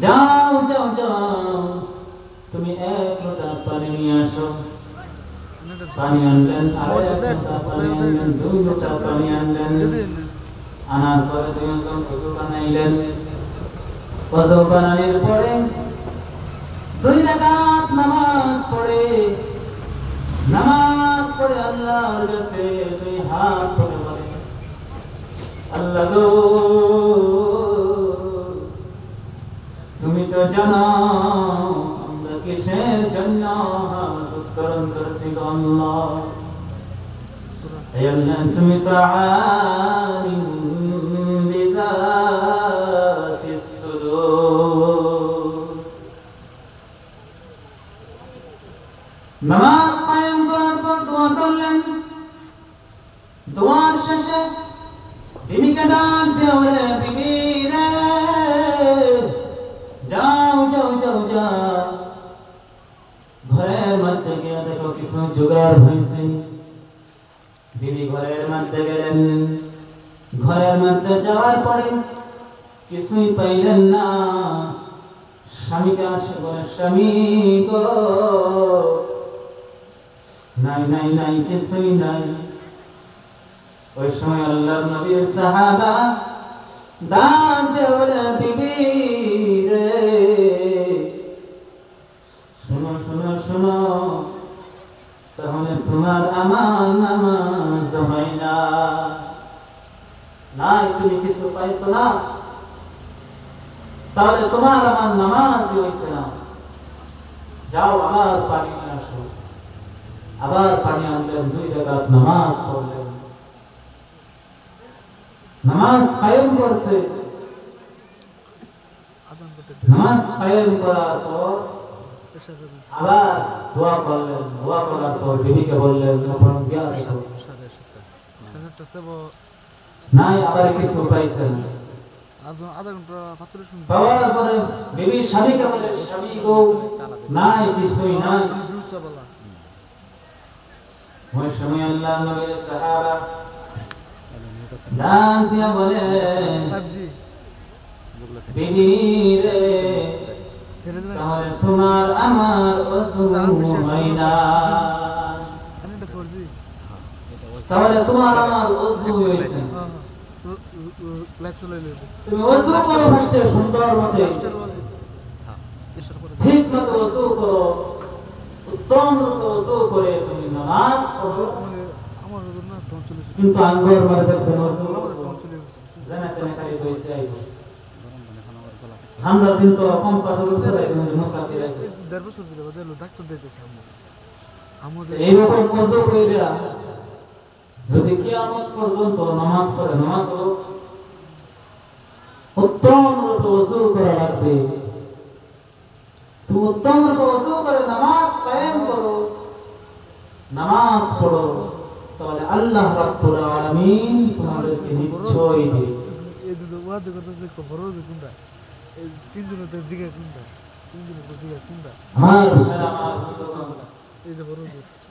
যাও যাও যাও তুমি এক লোটা পানি নিয়ে আসো। পানি আনলেন, আর এক লোটা পানি আনলেন, 2 লোটা পানি আনলেন। আনার পরে দুইজন ওযু বানাইলেন। ওযু বানানোর পরে 2 রাকাত নামাজ পড়ে আল্লাহর কাছে 2 হাত তুলে বলে, আল্লাহ গো তুমি তো জানো আমরা কিসের জন্য হাত উত্তোলন করছি গো আল্লাহ। হে আল্লাহ তুমি তো আলিম বিযাতিস সুদূর। নামাজ কায়েম করার পর দোয়া করলেন। দোয়ার শেষে বিবিকে ডাক দিয়ে বলে, বিবি রে যাও যাও যাও যাও ঘরের মধ্যে গিয়ে দেখো কিছু জোগাড় হয়েছে। বিবি ঘরের মধ্যে গেলেন। ঘরের মধ্যে যাওয়ার পরে কিছুই পাইলেন না। স্বামীকে আসে বলে, স্বামী গো নাই নাই নাই কিছুই নাই। ওই সময় আল্লাহর নবীর সাহাবা ডাক দিয়ে বলে, বিবি রে শোনো শোনো শোনো, তাহলে তোমার আমার নামাজ হয় না। নাই তুমি কিছু পাইছো না, তাহলে তোমার আমার নামাজই হইছে না। যাও আবার পানি নিয়ে আসো। আবার পানি আনলেন, 2 রাকাত নামাজ পড়লেন। নামাজ কায়েম করছে। নামাজ কায়েম করার পর আবার দোয়া করলেন। দোয়া করার পর বিবিকে বললেন, যখন গিয়া দেখো নাই, আবার কিছু পাইছেন। পাওয়ার পরে বিবি স্বামীকে বলে, স্বামী গো নাই কিছুই নাই। ওই সময় আল্লাহর নবীর সাহাবা ডাক দিয়া বলে, বিবি রে তাহলে তোমার আমার ওযু হয় না। তাহলে তোমার আমার ওযু হইছে। তুমি ওযু করো ফার্স্টে সুন্দর মতে, ঠিক মতো ওযু করো, উত্তম রূপে ওযু করে তুমি নামাজ পড়ো। কিন্তু আঙ্গুর মারবে ওযু জানা তেনে খালি কইছে আই বস আমরা দিন তো কম পাশে বসে রাই মুসাফির আছে 1.5 বছর ধরে বদলো ডাক্তার দিতেছে আমাদের এইরকম ওযু কইরা যদি কিয়ামত পর্যন্ত নামাজ পড়ে, নামাজ হলো উত্তম রূপে ওযু করা লাগবে। তুমি উত্তম রূপে ওযু করে নামাজ কায়েম করো, নামাজ পড়ো, তাহলে আল্লাহ রাব্বুল আলামিন তোমাদেরকে নিশ্চয়ই দিবেন। এই দুটো ওয়াদ করতেছে খবর হচ্ছে কোনটা, এই 3 দিনের তো জিগা কোনটা, 3 দিনের তো জিগা কোনটা আমার ভাইরা আমার এই যে বড়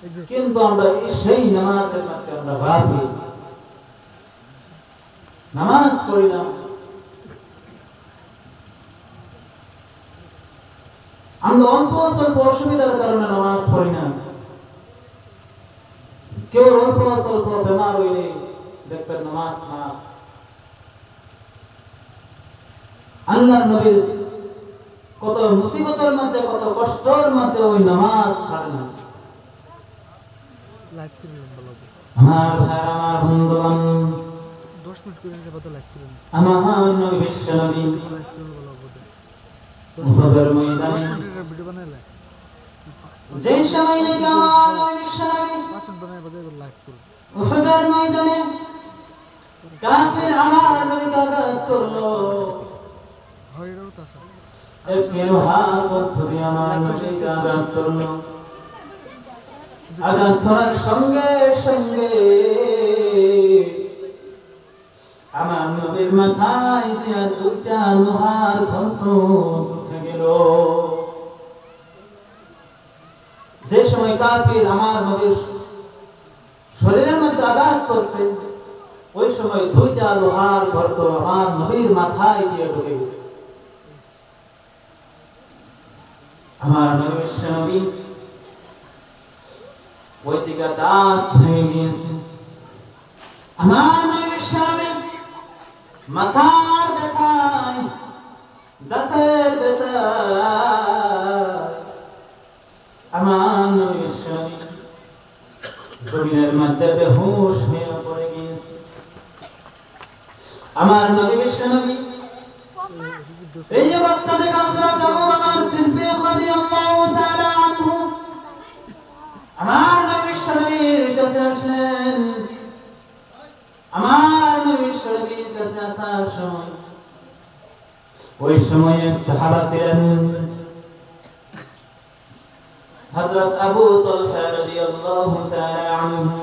এই যে, কিন্তু আমরা সেই নামাজের মধ্যে আমরা গাফিল, নামাজ পড়ি না। আমরা অল্প স্বল্প অসুবিধার কারণে নামাজ পড়ি না। কেউ অল্প স্বল্প বেমার হইলে দেখবেন নামাজ না। আল্লাহর নবীর কত মুসিবতের মধ্যে, কত কষ্টের মধ্যে ওই নামাজ ছাড়ে না। আমার ভাই, আমার বন্ধুগণ, 10 মিনিট করে কত লাইক করেন আমার নবী বিশ্ব নবী উহুদের ময়দানে ভিডিও বানাইলে যে সময় নাকি আমার নবী বিশ্ব নবী বানাই বানাই লাইক করুন। উহুদের ময়দানে কাফির আমার নবীকে আঘাত করলো, হয়রাও তাসা একটি লোহার পথ দিয়ে আমার নবীকে আঘাত করলো। আঘাত করার সঙ্গে সঙ্গে আমার নবীর মাথায় দিয়া 2টা লোহার খন্ড উঠে গেল। যে সময় কাফির আমার নবীর শরীরের মধ্যে আঘাত করছে, ওই সময় 2টা লোহার খন্ড আমার নবীর মাথায় দিয়ে ঢুকে গেছে। আমার নবী বিশ্বনবী ওই দিকে দাঁত ভেঙে গিয়েছে। আমার নবী বিশ্বনবী মাথার ব্যথায় দাঁতের ব্যথায় আমার নবী বিশ্বনবী জমিনের মধ্যে বেহুশ হয়ে পড়ে গিয়েছে। আমার নবী বিশ্বনবী এই অবস্থা দেখে হযরত আবু বকর সিদ্দিক রাদিয়াল্লাহু তাআলা আনহু আমার নবী বিশ্বনবীর কাছে আসলেন। আমার নবী বিশ্বনবীর কাছে আসার সময় ওই সময়ে সাহাবা ছিলেন হযরত আবু তালহা রাদিয়াল্লাহু তাআলা আনহু।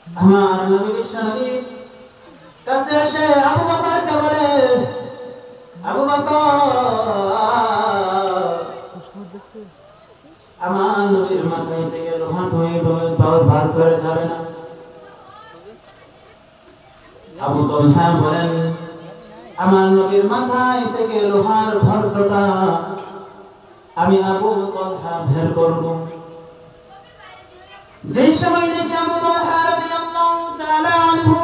আমার নবী বিশ্বনবীর কাছে এসে আবু বকরকে বলে, আবু বকর, আমার নবীর মাথায় থেকে লোহা বার করে যাবে না। আবু তালহা বলেন, আমার নবীর মাথায় থেকে লোহার ভরটা আমি আবু তালহা বের করব। যে সময় দেখি আবু তালহা রাদিয়াল্লাহু তাআলা আনহু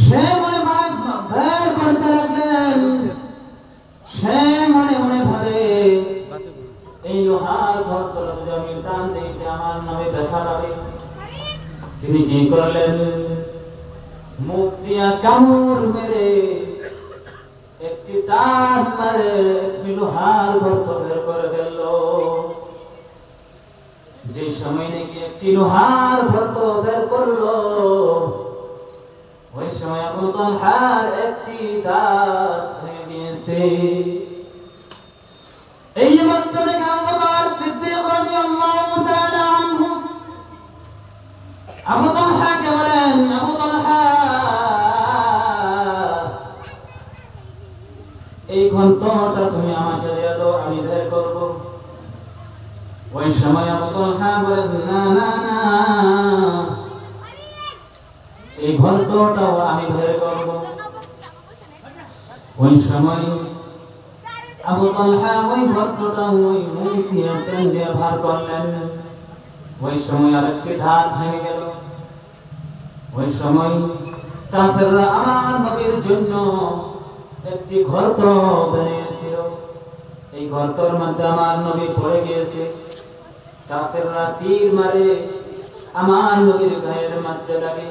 সে মনে বের করতে লাগলেন, সে মনে মনে ভাবে এই লোহার ভরটা যদি আমি টান দিতে আমার নবী ব্যথা পাবে। তিনি কি করলেন, মুখ দিয়া কামড় মেরে একটি টান মারে লোহার গর্ত বের করে ফেলল। যে সময় নাকি একটি লোহার গর্ত বের করলো ওই সময় আবু তালহার একটি দাঁত ভেঙে গিয়েছে। এই অবস্থা দেখে আবু বকর সিদ্দিক রাদিয়াল্লাহু তাআলা আনহু আবু তালহাকে বলেন, আবু তালহা, এই ঘন্টটা তুমি আমাকে দিয়ে দাও, আমি বের করব। ওই সময় আবু তালহা বলেন, না না না, এই ঘন্টটাও আমি বের করব। ওই সময় আবু তালহা ওই ঘন্টটা ওই মুখ দিয়ে টেন দিয়ে ভার করলেন। ওই সময় আরেকটি ধার ভেঙে গেল। ওই সময় কাফেররা আমার নবীর জন্য একটি গর্ত বানিয়েছিল। এই গর্তের মধ্যে আমার নবী পড়ে গিয়েছে। কাফেররা তীর মারে আমার নবীর গায়ের মধ্যে লাগে।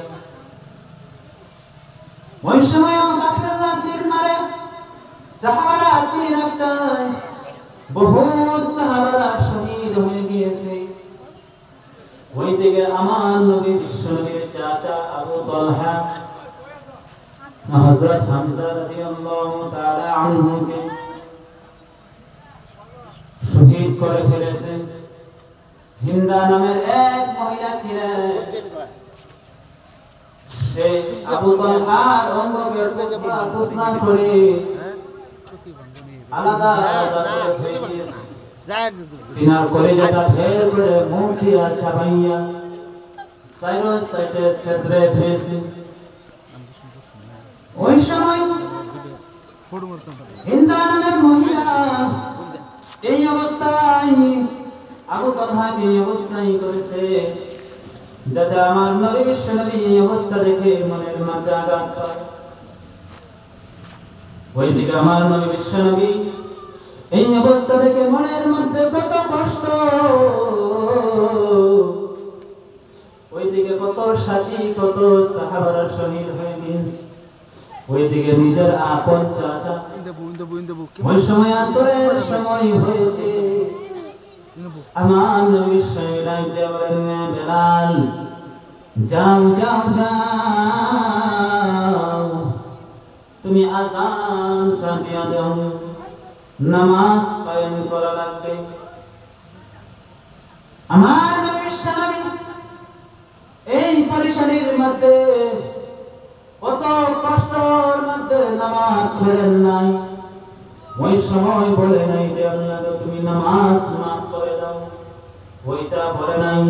ওই সময় কাফেররা তীর মারে, সাহাবারা তীর একটায়, বহুত সাহাবারা শহীদ হয়ে গিয়েছে। ওই দিকে আমার নবী বিশ্বনবীর চাচা আবু তালহা হযরত হামজা রাদিয়াল্লাহু তাআলা আনহুকে শহীদ করে ফেলেছে। হিন্দা নামের এক মহিলা ছিলেন, সে আবু তালহার অঙ্গকে টুকরা করে আলাদা আলাদা করে ফেলে দিয়েছে। তিনার কলিজাটা বের করে মুখ দিয়া চাবাইয়া সাইরো সাইডে সেদরে ধুয়েছে। ওই সময় হিন্দা নামের মহিলা এই অবস্থায় আবু তালহাকে এই অবস্থায় করেছে যাতে আমার নবী বিশ্বনবী এই অবস্থা দেখে মনের মধ্যে আঘাত পায়। ওইদিকে আমার নবী বিশ্বনবী এই অবস্থা দেখে মনের মধ্যে কত কষ্ট, ওইদিকে কত সাথী কত সাহাবারা শহীদ হয়ে গিয়েছে। ওইদিকে নিজের আপন চাচা, ওই সময় আসরের সময় হয়েছে। আমার নবী সাইরাইতে বলেন, বেলাল যাও যাও যাও, তুমি আযানটা দিয়া দাও, নামাজ কায়েম করা লাগবে। আমার নবী সাহাবী এই পরিশানির মধ্যে কত কষ্টের মধ্যে নামাজ ছেড়েন নাই। ওই সময় বলে নাই যে আল্লাহ তুমি নামাজ মাফ করে দাও, ওইটা বলে নাই।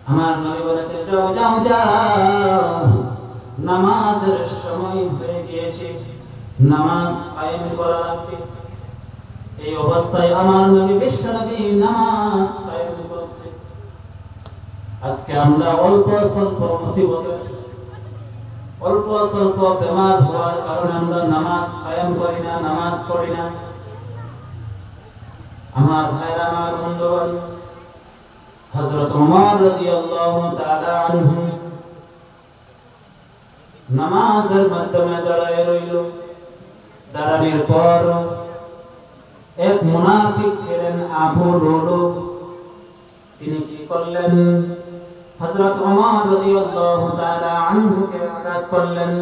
আমার নবী বলেছে যাও যাও যাও, নামাজের সময় হয়ে গিয়েছে, নামাজ কায়েম করা লাগবে। এই অবস্থায় আমার নবী বিশ্ব নবী নামাজ কায়েম করছে। আজকে আমরা অল্প স্বল্প মুসিবতে, অল্প স্বল্প বেমার হওয়ার কারণে আমরা নামাজ কায়েম করি না, নামাজ পড়ি না। আমার ভাইরা, আমার বন্ধুগণ, হযরত ওমর রাদিয়াল্লাহু তাআলা আনহু নামাজের মাধ্যমে দাঁড়ায় রইল। দাঁড়ানোর পর এক মুনাফিক ছিলেন আবু লুলু, তিনি কি করলেন? হযরত ওমর রাদিয়াল্লাহু তাআলা আনহুকে আঘাত করলেন,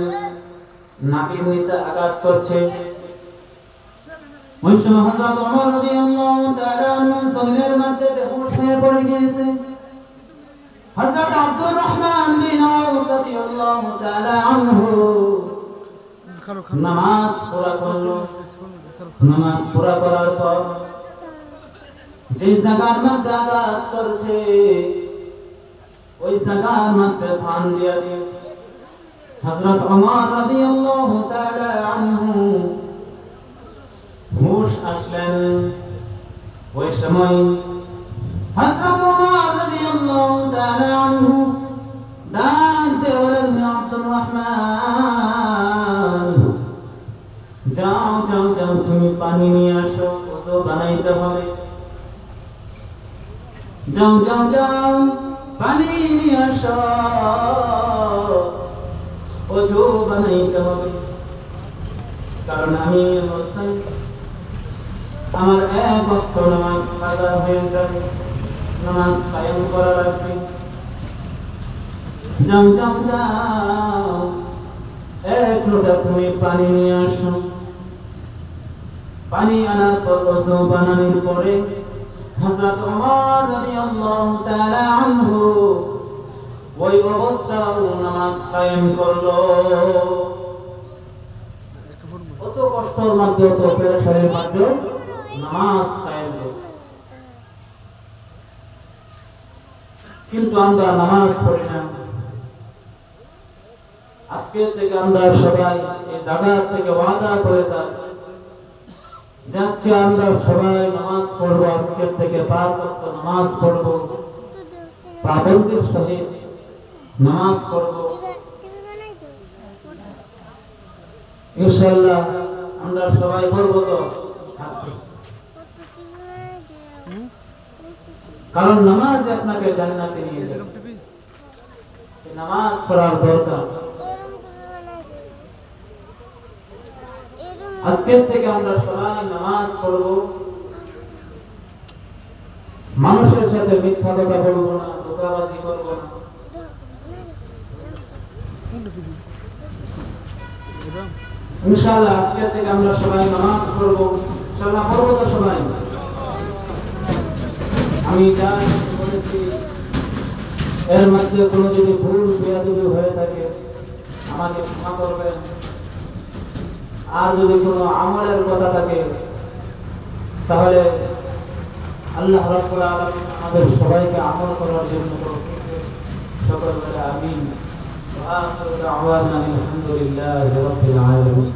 নাভির নিচে আঘাত করছে। ওই সময় হযরত ওমর রাদিয়াল্লাহু তাআলা আনহু জমিনের মধ্যে বেহুশ হয়ে পড়ে গিয়েছে। হযরত আব্দুর রহমান বিন আউফ রাদিয়াল্লাহু তাআলা আনহু নামাজ পুরা করলো। নামাজ পুরা করার পর যে জায়গার মধ্যে আঘাত করছে ওই জায়গার মধ্যে ফান দিয়া দিয়েছে। হযরত ওমর রাদিয়াল্লাহু তাআলা আনহু হুশ আসলেন। ওই সময় হযরত ওমর রাদিয়াল্লাহু তাআলা আনহু ডাকতে বললেন, আব্দুর রহমান, যাও যাও যাও, তুমি পানি নিয়ে আসো, ওযু বানাইতে হবে। যাও যাও যাও, পানি নিয়ে আসো, ওযু বানাইতে হবে। কারণ আমি অবস্থায় আমার এক ওয়াক্ত নামাজ কাজা হয়ে যাবে, নামাজ কায়েম করা লাগবে। যাও যাও যাও, এক লোটা তুমি পানি নিয়ে আসো। পানি আনার পর ওযু বানানোর পরে হযরত ওমর রাদিয়াল্লাহু তাআলা আনহু ওই অবস্থায় নামাজ কায়েম করলো। কত কষ্টের মধ্যে, কত পেরেশানির মধ্যে নামাজ কায়েম করছে। কিন্তু আমরা নামাজ পড়ি না। আজকে থেকে আমরা সবাই এই জায়গা থেকে ওয়াদা করে যাই যে আজকে আমরা সবাই নামাজ পড়বো, আজকে থেকে 5 ওয়াক্ত নামাজ পড়বো, পাবন্দির সহিত নামাজ পড়বো। ইনশাআল্লাহ আমরা সবাই পড়বো তো, কারণ নামাজ আপনাকে জান্নাতে নিয়ে যাবে। নামাজ পড়ার দরকার। আজকে থেকে আমরা সবাই নামাজ পড়বো, মানুষের সাথে মিথ্যা কথা বলবো না, ধোঁকাবাজি করবো না। ইনশাআল্লাহ আজকে থেকে আমরা সবাই নামাজ পড়বো। ইনশাআল্লাহ পড়বো তো সবাই। আমি যা বলেছি এর মধ্যে কোনো যদি ভুল বেয়াদবি হয়ে থাকে আমাকে ক্ষমা করবেন। আর যদি কোনো আমলের কথা থাকে তাহলে আল্লাহ রাব্বুল আলামিন আমাদের সবাইকে আমল করার জন্য সকল বলে আমিন। ওয়া আখিরু দাওয়ানা আলহামদুলিল্লাহি রাব্বিল আলামিন।